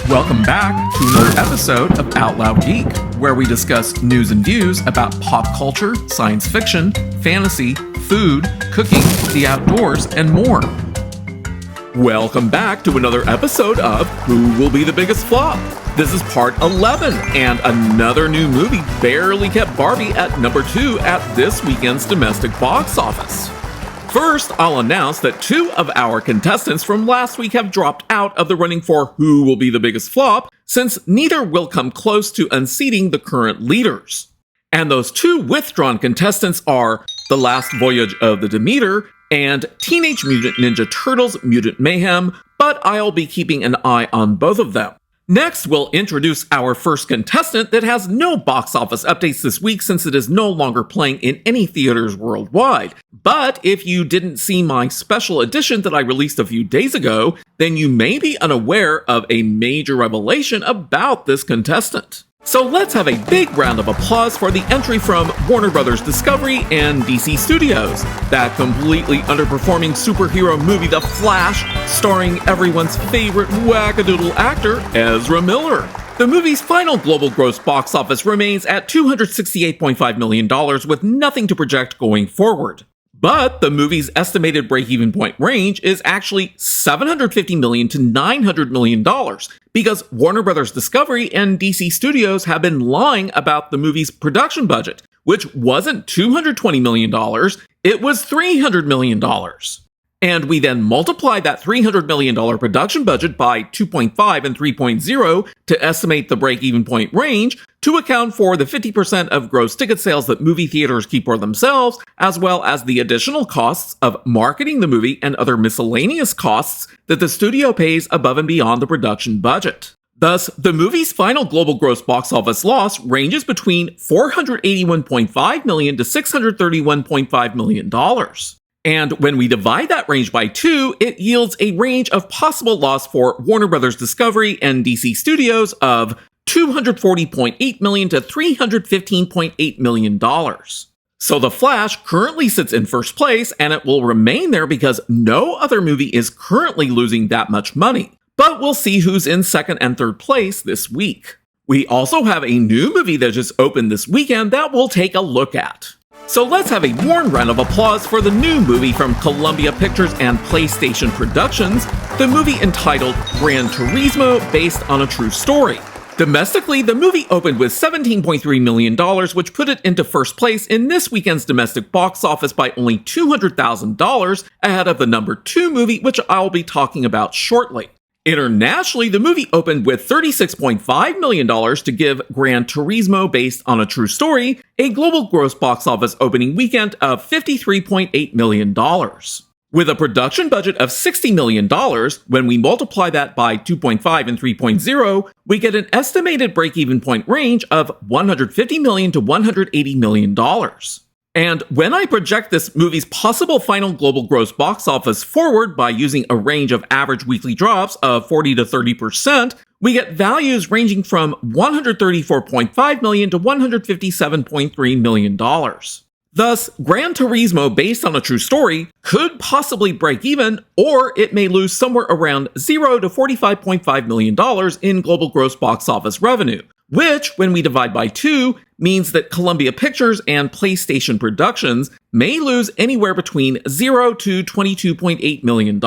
Welcome back to another episode of Out Loud Geek, where we discuss news and views about pop culture, science fiction, fantasy, food, cooking, the outdoors, and more. Welcome back to another episode of Who Will Be the Biggest Flop? This is part 11, and another new movie barely kept Barbie at number 2 at this weekend's domestic box office. First, I'll announce that 2 of our contestants from last week have dropped out of the running for Who Will Be the Biggest Flop, since neither will come close to unseating the current leaders. And those 2 withdrawn contestants are The Last Voyage of the Demeter and Teenage Mutant Ninja Turtles Mutant Mayhem, but I'll be keeping an eye on both of them. Next, we'll introduce our first contestant that has no box office updates this week since it is no longer playing in any theaters worldwide. But if you didn't see my special edition that I released a few days ago, then you may be unaware of a major revelation about this contestant. So let's have a big round of applause for the entry from Warner Bros. Discovery and DC Studios, that completely underperforming superhero movie The Flash, starring everyone's favorite wackadoodle actor, Ezra Miller. The movie's final global gross box office remains at $268.5 million with nothing to project going forward. But the movie's estimated break-even point range is actually $750 million to $900 million, because Warner Bros. Discovery and DC Studios have been lying about the movie's production budget, which wasn't $220 million, it was $300 million. And we then multiply that $300 million production budget by 2.5 and 3.0 to estimate the break-even point range to account for the 50% of gross ticket sales that movie theaters keep for themselves, as well as the additional costs of marketing the movie and other miscellaneous costs that the studio pays above and beyond the production budget. Thus, the movie's final global gross box office loss ranges between $481.5 million to $631.5 million. And when we divide that range by 2, it yields a range of possible loss for Warner Bros. Discovery and DC Studios of $240.8 million to $315.8 million. So The Flash currently sits in first place, and it will remain there because no other movie is currently losing that much money. But we'll see who's in second and third place this week. We also have a new movie that just opened this weekend that we'll take a look at. So let's have a warm round of applause for the new movie from Columbia Pictures and PlayStation Productions, the movie entitled Gran Turismo, based on a true story. Domestically, the movie opened with $17.3 million, which put it into first place in this weekend's domestic box office by only $200,000, ahead of the number 2 movie, which I'll be talking about shortly. Internationally, the movie opened with $36.5 million to give Gran Turismo, based on a true story, a global gross box office opening weekend of $53.8 million. With a production budget of $60 million, when we multiply that by 2.5 and 3.0, we get an estimated break-even point range of $150 million to $180 million. And when I project this movie's possible final global gross box office forward by using a range of average weekly drops of 40 to 30%, we get values ranging from $134.5 million to $157.3 million. Thus, Gran Turismo, based on a true story, could possibly break even, or it may lose somewhere around $0 to $45.5 million in global gross box office revenue, which, when we divide by 2, means that Columbia Pictures and PlayStation Productions may lose anywhere between $0 to $22.8 million.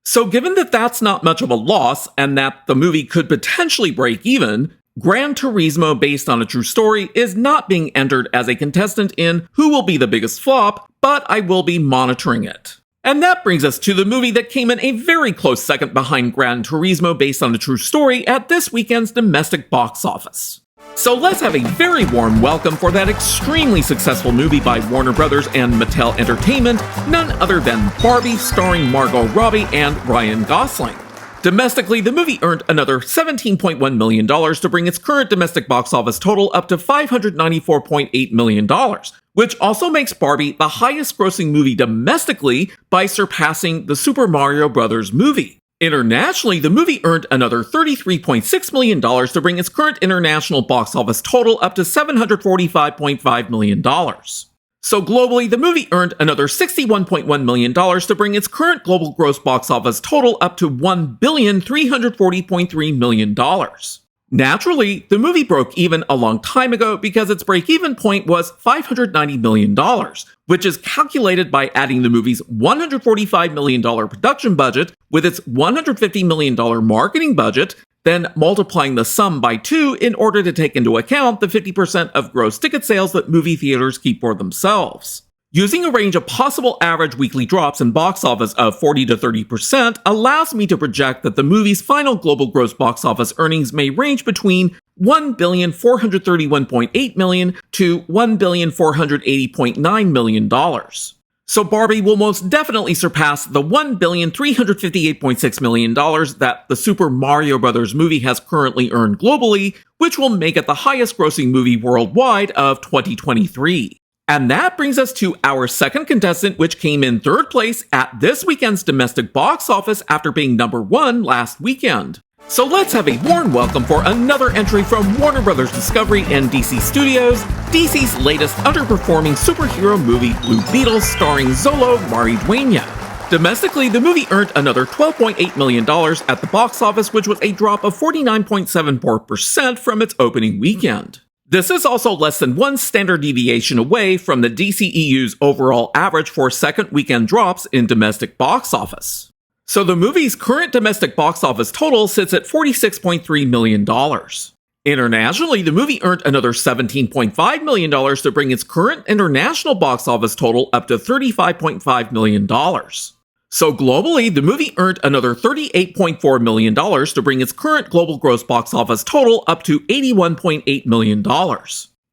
So given that that's not much of a loss, and that the movie could potentially break even, Gran Turismo, based on a true story, is not being entered as a contestant in Who Will Be the Biggest Flop, but I will be monitoring it. And that brings us to the movie that came in a very close second behind Gran Turismo, based on a true story, at this weekend's domestic box office. So let's have a very warm welcome for that extremely successful movie by Warner Bros. And Mattel Entertainment, none other than Barbie, starring Margot Robbie and Ryan Gosling. Domestically, the movie earned another $17.1 million to bring its current domestic box office total up to $594.8 million, which also makes Barbie the highest grossing movie domestically by surpassing the Super Mario Bros. Movie. Internationally, the movie earned another $33.6 million to bring its current international box office total up to $745.5 million. So globally, the movie earned another $61.1 million to bring its current global gross box office total up to $1,340.3 million. Naturally, the movie broke even a long time ago because its break-even point was $590 million, which is calculated by adding the movie's $145 million production budget with its $150 million marketing budget, then multiplying the sum by 2 in order to take into account the 50% of gross ticket sales that movie theaters keep for themselves. Using a range of possible average weekly drops in box office of 40 to 30% allows me to project that the movie's final global gross box office earnings may range between $1,431.8 million to $1,480.9 million. So Barbie will most definitely surpass the $1,358.6 million that the Super Mario Bros. Movie has currently earned globally, which will make it the highest grossing movie worldwide of 2023. And that brings us to our second contestant, which came in third place at this weekend's domestic box office after being number 1 last weekend. So let's have a warm welcome for another entry from Warner Bros. Discovery and DC Studios, DC's latest underperforming superhero movie, Blue Beetle, starring Xolo Maridueña. Domestically, the movie earned another $12.8 million at the box office, which was a drop of 49.74% from its opening weekend. This is also less than 1 standard deviation away from the DCEU's overall average for second weekend drops in domestic box office. So the movie's current domestic box office total sits at $46.3 million. Internationally, the movie earned another $17.5 million to bring its current international box office total up to $35.5 million. So globally, the movie earned another $38.4 million to bring its current global gross box office total up to $81.8 million.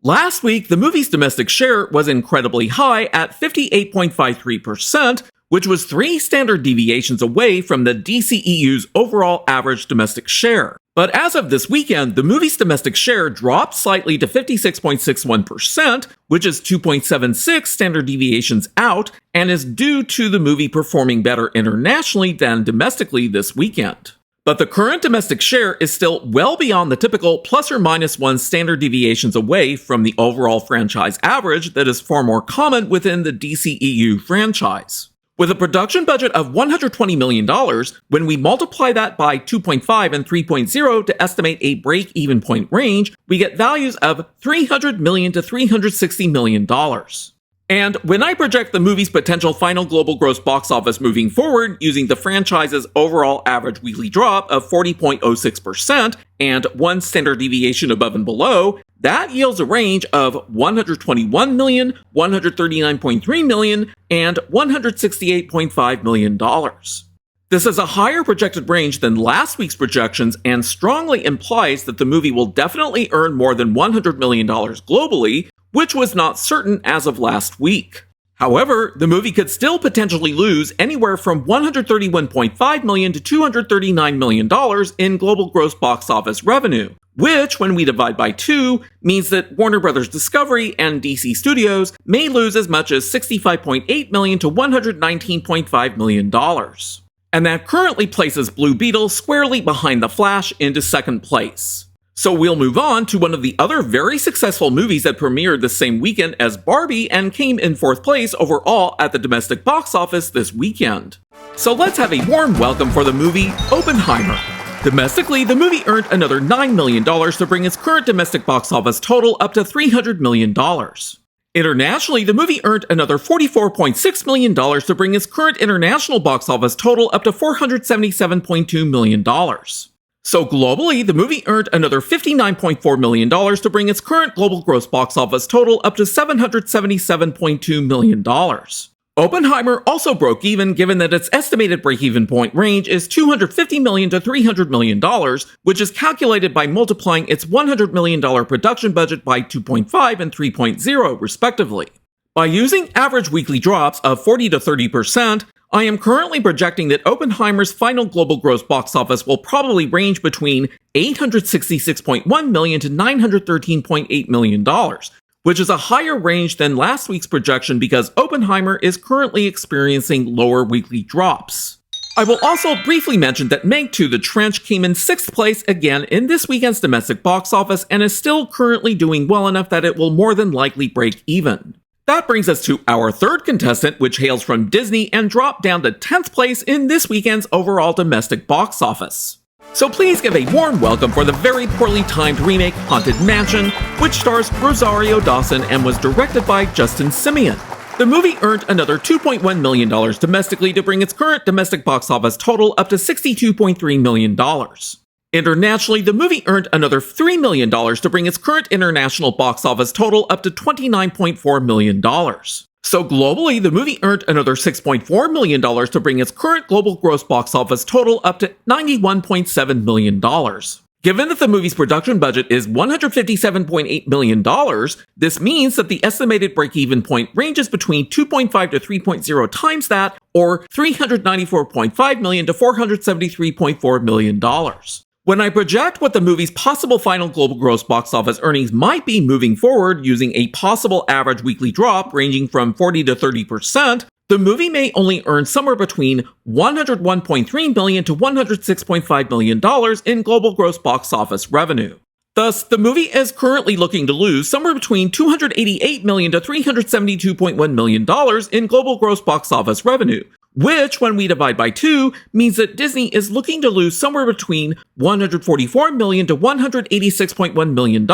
Last week, the movie's domestic share was incredibly high at 58.53%, which was 3 standard deviations away from the DCEU's overall average domestic share. But as of this weekend, the movie's domestic share dropped slightly to 56.61%, which is 2.76 standard deviations out, and is due to the movie performing better internationally than domestically this weekend. But the current domestic share is still well beyond the typical plus or minus 1 standard deviations away from the overall franchise average that is far more common within the DCEU franchise. With a production budget of $120 million, when we multiply that by 2.5 and 3.0 to estimate a break-even point range, we get values of $300 million to $360 million. And when I project the movie's potential final global gross box office moving forward using the franchise's overall average weekly drop of 40.06% and 1 standard deviation above and below, that yields a range of $121 million, $139.3 million, and $168.5 million. This is a higher projected range than last week's projections and strongly implies that the movie will definitely earn more than $100 million globally, which was not certain as of last week. However, the movie could still potentially lose anywhere from $131.5 million to $239 million in global gross box office revenue, which, when we divide by 2, means that Warner Bros. Discovery and DC Studios may lose as much as $65.8 million to $119.5 million. And that currently places Blue Beetle squarely behind The Flash into second place. So we'll move on to one of the other very successful movies that premiered the same weekend as Barbie and came in 4th place overall at the domestic box office this weekend. So let's have a warm welcome for the movie Oppenheimer. Domestically, the movie earned another $9 million to bring its current domestic box office total up to $300 million. Internationally, the movie earned another $44.6 million to bring its current international box office total up to $477.2 million. So globally, the movie earned another $59.4 million to bring its current global gross box office total up to $777.2 million. Oppenheimer also broke even given that its estimated break-even point range is $250 million to $300 million, which is calculated by multiplying its $100 million production budget by 2.5 and 3.0 respectively. By using average weekly drops of 40 to 30%, I am currently projecting that Oppenheimer's final global gross box office will probably range between $866.1 million to $913.8 million, which is a higher range than last week's projection because Oppenheimer is currently experiencing lower weekly drops. I will also briefly mention that Meg 2: The Trench came in 6th place again in this weekend's domestic box office and is still currently doing well enough that it will more than likely break even. That brings us to our third contestant, which hails from Disney and dropped down to 10th place in this weekend's overall domestic box office. So please give a warm welcome for the very poorly timed remake Haunted Mansion, which stars Rosario Dawson and was directed by Justin Simeon. The movie earned another $2.1 million domestically to bring its current domestic box office total up to $62.3 million. Internationally, the movie earned another $3 million to bring its current international box office total up to $29.4 million. So globally, the movie earned another $6.4 million to bring its current global gross box office total up to $91.7 million. Given that the movie's production budget is $157.8 million, this means that the estimated break-even point ranges between 2.5 to 3.0 times that, or $394.5 million to $473.4 million. When I project what the movie's possible final global gross box office earnings might be moving forward using a possible average weekly drop ranging from 40 to 30%, the movie may only earn somewhere between $101.3 million to $106.5 million in global gross box office revenue. Thus, the movie is currently looking to lose somewhere between $288 million to $372.1 million in global gross box office revenue, which, when we divide by 2, means that Disney is looking to lose somewhere between $144 million to $186.1 million,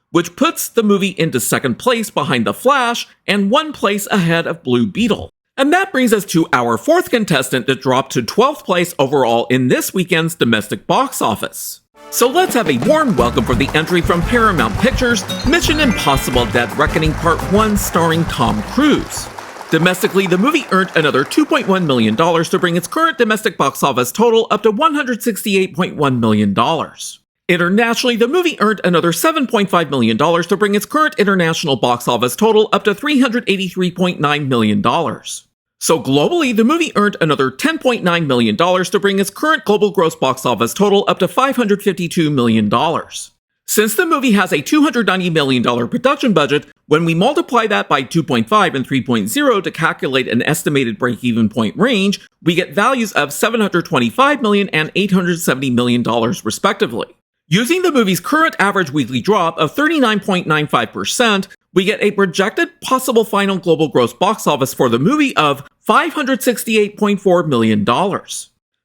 which puts the movie into second place behind The Flash and one place ahead of Blue Beetle. And that brings us to our fourth contestant that dropped to 12th place overall in this weekend's domestic box office. So let's have a warm welcome for the entry from Paramount Pictures, Mission Impossible: Dead Reckoning Part 1 starring Tom Cruise. Domestically, the movie earned another $2.1 million to bring its current domestic box office total up to $168.1 million. Internationally, the movie earned another $7.5 million to bring its current international box office total up to $383.9 million. So globally, the movie earned another $10.9 million to bring its current global gross box office total up to $552 million. Since the movie has a $290 million production budget, when we multiply that by 2.5 and 3.0 to calculate an estimated break-even point range, we get values of $725 million and $870 million respectively. Using the movie's current average weekly drop of 39.95%, we get a projected possible final global gross box office for the movie of $568.4 million.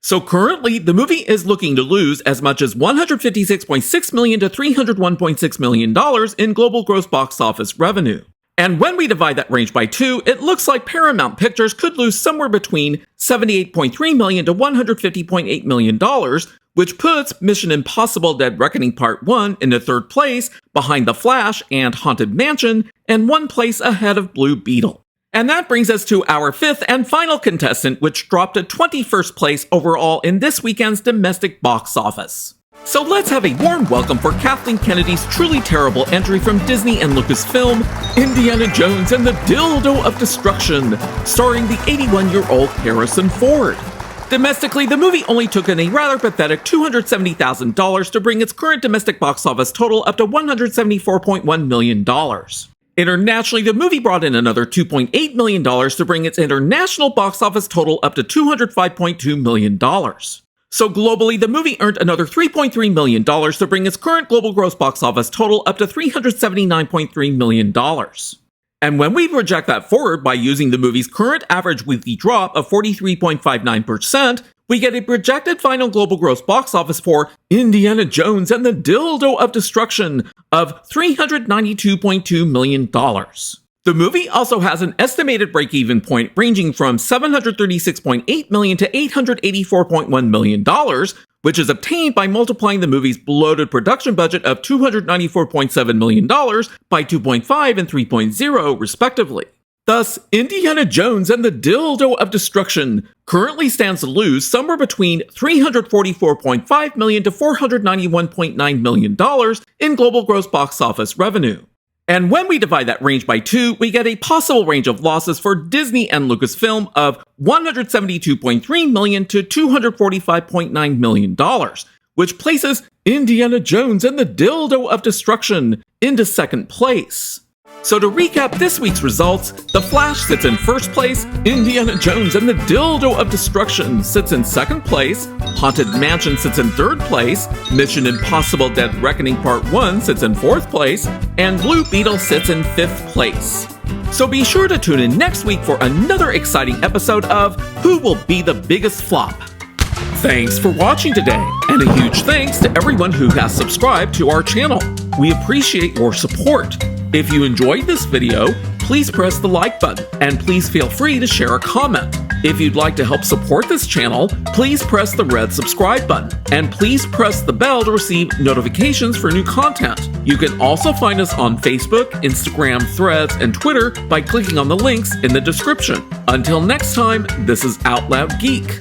So currently, the movie is looking to lose as much as $156.6 million to $301.6 million in global gross box office revenue. And when we divide that range by 2, it looks like Paramount Pictures could lose somewhere between $78.3 million to $150.8 million, which puts Mission Impossible: Dead Reckoning Part 1 into third place behind The Flash and Haunted Mansion, and one place ahead of Blue Beetle. And that brings us to our fifth and final contestant, which dropped to 21st place overall in this weekend's domestic box office. So let's have a warm welcome for Kathleen Kennedy's truly terrible entry from Disney and Lucasfilm, Indiana Jones and the Dildo of Destruction, starring the 81-year-old Harrison Ford. Domestically, the movie only took in a rather pathetic $270,000 to bring its current domestic box office total up to $174.1 million. Internationally, the movie brought in another $2.8 million to bring its international box office total up to $205.2 million. So globally, the movie earned another $3.3 million to bring its current global gross box office total up to $379.3 million. And when we project that forward by using the movie's current average weekly drop of 43.59%, we get a projected final global gross box office for Indiana Jones and the Dildo of Destruction of $392.2 million. The movie also has an estimated break-even point ranging from $736.8 million to $884.1 million, which is obtained by multiplying the movie's bloated production budget of $294.7 million by 2.5 and 3.0, respectively. Thus, Indiana Jones and the Dildo of Destruction currently stands to lose somewhere between $344.5 million to $491.9 million in global gross box office revenue. And when we divide that range by 2, we get a possible range of losses for Disney and Lucasfilm of $172.3 million to $245.9 million, which places Indiana Jones and the Dildo of Destruction into second place. So to recap this week's results, The Flash sits in first place, Indiana Jones and the Dildo of Destruction sits in second place, Haunted Mansion sits in third place, Mission Impossible Dead Reckoning Part 1 sits in fourth place, and Blue Beetle sits in fifth place. So be sure to tune in next week for another exciting episode of Who Will Be the Biggest Flop? Thanks for watching today, and a huge thanks to everyone who has subscribed to our channel. We appreciate your support. If you enjoyed this video, please press the like button, and please feel free to share a comment. If you'd like to help support this channel, please press the red subscribe button, and please press the bell to receive notifications for new content. You can also find us on Facebook, Instagram, Threads, and Twitter by clicking on the links in the description. Until next time, this is Out Loud Geek.